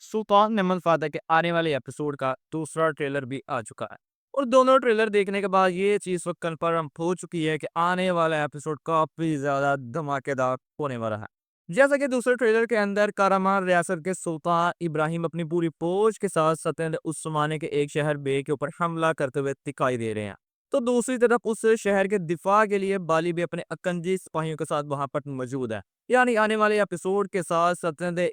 सुल्तान नेमल फादा के आने वाले एपिसोड का दूसरा ट्रेलर भी आ चुका है और दोनों ट्रेलर देखने के बाद ये चीज तो कंफर्म हो चुकी है कि आने वाला एपिसोड काफी ज्यादा धमाकेदार होने वाला है। जैसा कि दूसरे ट्रेलर के अंदर कारामान रियासत के सुल्तान इब्राहिम अपनी पूरी फौज के साथ सतन उस्माने के एक शहर बे के ऊपर हमला करते हुए दिखाई दे रहे हैं। तो दूसरी तरफ उस शहर के दिफा के लिए बाली भी अपने अकंजी सिपाहियों के साथ वहां पर मौजूद है। यानी आने वाले एपिसोड के साथ सतन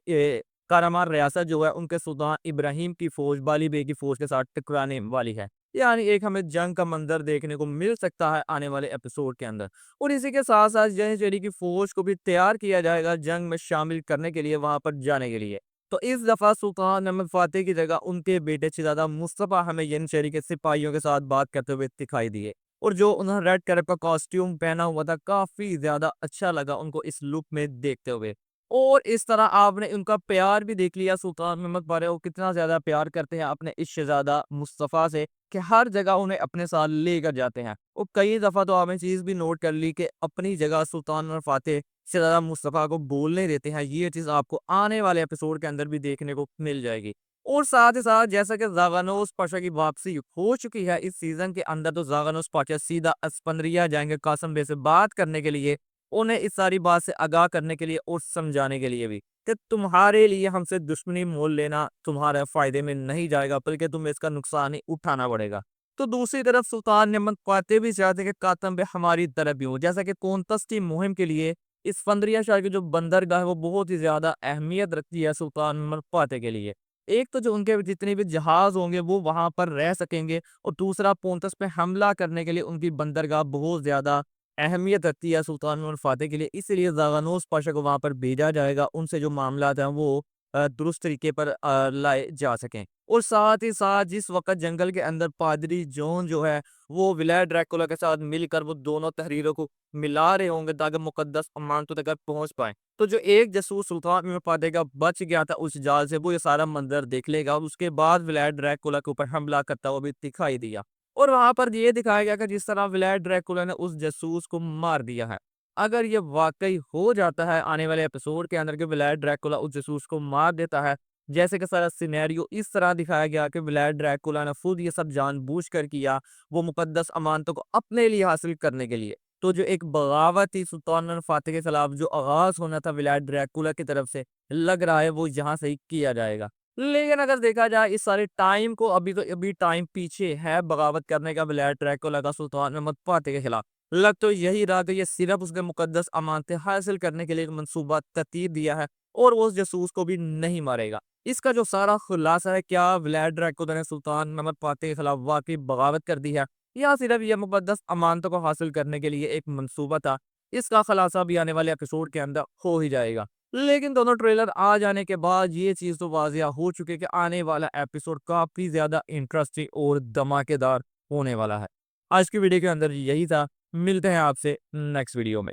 कारामार रियासत जो है उनके सुल्तान इब्राहिम की फौज बाली बे की फौज के साथ टकराने वाली है। यानी एक हमें जंग का मंजर देखने को मिल सकता है आने वाले एपिसोड के अंदर। और इसी के साथ साथ जय चेरी की फौज को भी तैयार किया जाएगा जंग में शामिल करने के लिए वहां पर जाने के लिए। तो इस दफा सुल्तान अहमद फातेह की जगह उनके बेटे शहजादा मुस्तफा हमें यन शहरी के सिपाहियों के साथ बात करते हुए दिखाई दिए। और जो उन्होंने रेड कलर का कॉस्ट्यूम पहना हुआ था काफी ज्यादा अच्छा लगा उनको इस लुक में देखते हुए। और इस तरह आपने उनका प्यार भी देख लिया सुल्तान मोहम्मद बारे वो कितना ज्यादा प्यार करते हैं अपने इस शहजादा मुस्तफ़ा से कि हर जगह उन्हें अपने साथ लेकर जाते हैं। और कई दफा तो आपने चीज भी नोट कर ली कि अपनी जगह सुल्तान और फातेह शहजादा मुस्तफ़ा को बोलने देते हैं। ये चीज आपको आने वाले एपिसोड के अंदर भी देखने को मिल जाएगी। और साथ ही साथ जैसा कि जागानोस पाशा की वापसी हो चुकी है इस सीजन के अंदर, तो जागानोस पाशा सीधा अस्पंद्रिया जाएंगे कासम बे से बात करने के लिए, उन्हें इस सारी बात से आगाह करने के लिए और समझाने के लिए भी कि तुम्हारे लिए हमसे दुश्मनी मोल लेना तुम्हारे फायदे में नहीं जाएगा बल्कि तुम्हें इसका नुकसान ही उठाना पड़ेगा। तो दूसरी तरफ सुल्तान नेमत फातेह भी चाहते कि कातम बे हमारी तरफ भी हो, जैसा कि कोंतस की मुहिम के लिए इस फंदरिया शहर की जो बंदरगाह है वो बहुत ही ज्यादा अहमियत रखती है सुल्तान नेमत फातेह के लिए। एक तो जो उनके जितने भी जहाज होंगे वो वहां पर रह सकेंगे और दूसरा पोंतस पे हमला करने के लिए उनकी बंदरगाह बहुत ज्यादा अहमियत रखती है सुल्तान और फातेह के लिए। इसलिए ज़ागानोस पाशा को वहाँ पर भेजा जाएगा, उनसे जो मामलात हैं वो दुरुस्त तरीके पर लाए जा सकें। और साथ ही साथ जिस वक़्त जंगल के अंदर पादरी जॉन जो है वो विलायत ड्रैकुला के साथ मिलकर वो दोनों तहरीरों को मिला रहे होंगे ताकि मुक़द्दस अमानतों तक पहुँच पाएँ। तो जो एक जासूस सुल्तान में फातेह का बच गया था उस जाल से वो ये सारा मंज़र देख लेगा और उसके बाद विलायत ड्रैकुला के ऊपर हमला करता हुआ भी दिखाई दिया। और वहाँ पर ये दिखाया गया कि जिस तरह व्लाद ड्रैकुला ने उस जासूस को मार दिया है। अगर ये वाक़ई हो जाता है आने वाले एपिसोड के अंदर कि व्लाद ड्रैकुला उस जासूस को मार देता है, जैसे कि सारा सिनेरियो इस तरह दिखाया गया कि व्लाद ड्रैकुला ने खुद ये सब जानबूझकर किया, वो मुक़द्दस अमानतों को अपने लिए हासिल करने के लिए। तो जो एक बगावत थी सुल्तान फातेह के खिलाफ जो आगाज़ होना था व्लाद ड्रैकुला की तरफ से, लग रहा है वो यहाँ से ही किया जाएगा। लेकिन अगर देखा जाए इस सारे टाइम को अभी टाइम पीछे है बगावत करने का व्लाद ड्रैकुला का सुल्तान महमूद फातेह के खिलाफ। लग तो यही रहा कि ये सिर्फ उसके मुकद्दस अमानतें हासिल करने के लिए एक मंसूबा तरतीब दिया है और वो उस जासूस को भी नहीं मारेगा। इसका जो सारा खुलासा है क्या व्लाद ड्रैकुला ने सुल्तान महमूद फातेह के खिलाफ वाकई बगावत कर दी है या सिर्फ ये मुकद्दस अमानतों को हासिल करने के लिए एक मंसूबा था, इसका खुलासा भी आने वाले एपिसोड के अंदर हो ही जाएगा। लेकिन दोनों ट्रेलर आ जाने के बाद ये चीज़ तो वाज़िया हो चुकी है कि आने वाला एपिसोड काफ़ी ज़्यादा इंटरेस्टिंग और धमाकेदार होने वाला है। आज की वीडियो के अंदर यही था। मिलते हैं आपसे नेक्स्ट वीडियो में।